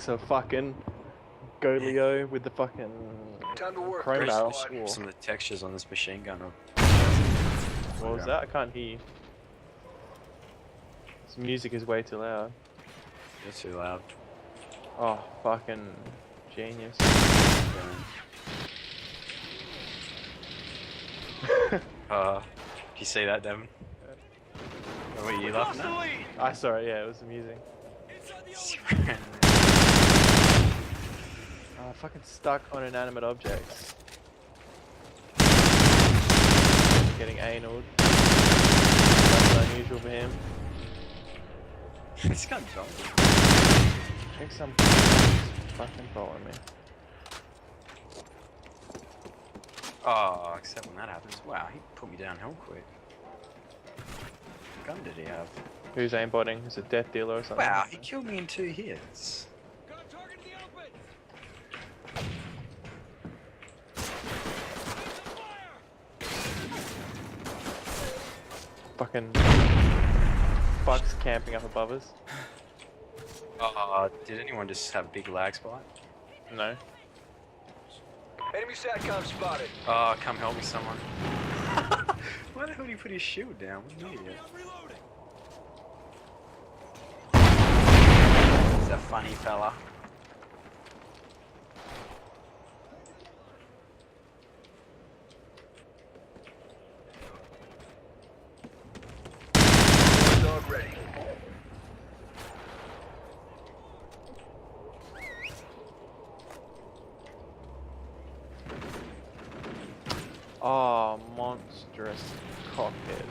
likes a fucking Golio with the fucking Time to work. chrome barrel. Whoa. Some of the textures on this machine gun are... What was that? I can't hear you. This music is way too loud. You're too loud. Oh, fucking genius. You see that, Devin? What are you laughing at? I saw it, yeah, it was amusing. Fucking stuck on inanimate objects. Getting anal. That's unusual for him. This gun's wrong. I think some fucking following me. Oh, except when that happens. Wow, he put me down hell quick. What gun did he have? Who's aimbotting? Is it Death Dealer or something? Wow, he killed me in 2 hits. Fucking fucks camping up above us. Did anyone just have a big lag spike? No. Enemy SATCOM spotted. Oh, come help me, someone. Why the hell did he put his shield down? What an idiot. He's a funny fella. Dog ready. Oh, monstrous cockhead.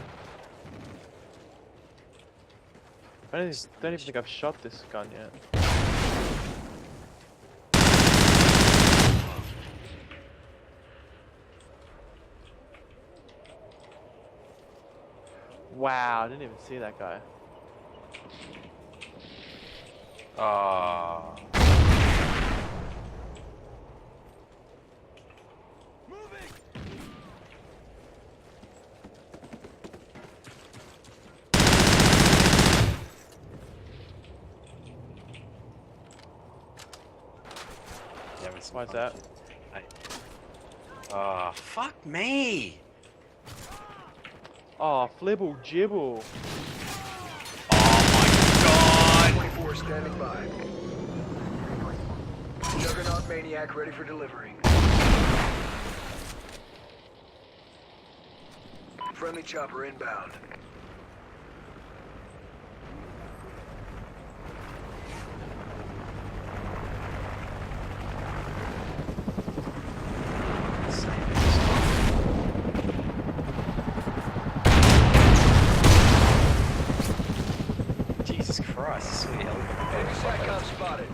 I don't even think I've shot this gun yet. Wow, I didn't even see that guy. Oh. Why's that? Oh, fuck me! Oh, flibble jibble. Oh my god! 24 standing by. Juggernaut Maniac ready for delivery. Friendly chopper inbound. Jesus Christ, sweet helicopter. Enemy SATCOM spotted.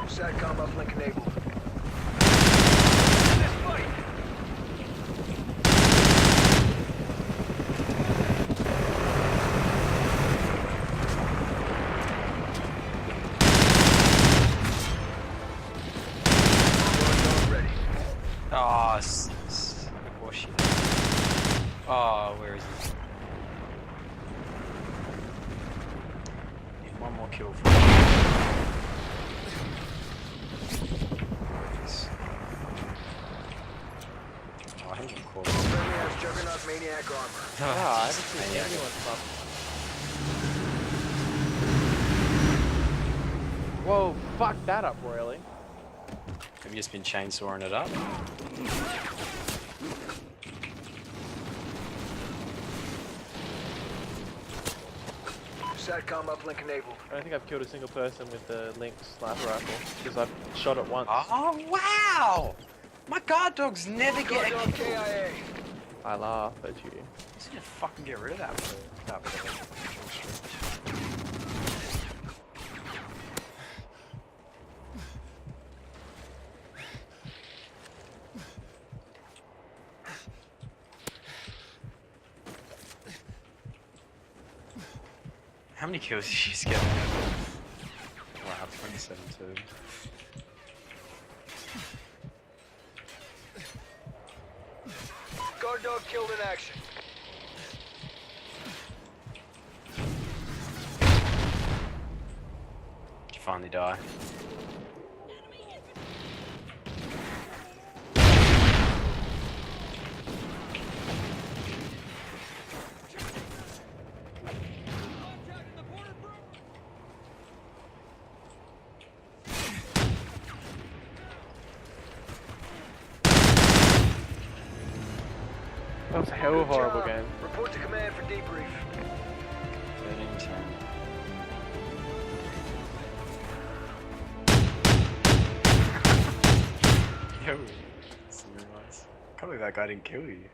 SATCOM uplink enabled. This fight. Oh, oh shit. Oh, where is he? Need one more kill for Oh, I haven't even caught him. Friendly has Juggernaut Maniac armor. Ah, I haven't seen anyone come up. Whoa, fuck that up royally. Have you just been chainsawing it up? SATCOM uplink enabled. I don't think I've killed a single person with the Lynx sniper rifle because I've shot it once. Oh, wow! My guard dogs never Guard get a dog kill. KIA. I laugh at you. I just need to fucking get rid of that. How many kills did you just get? 7-2. Guard dog killed in action. Did you finally die? That was a hell of a Good horrible job. game. Report to command for debrief. 13-10. Yo, that's really nice. Can't believe that guy didn't kill you.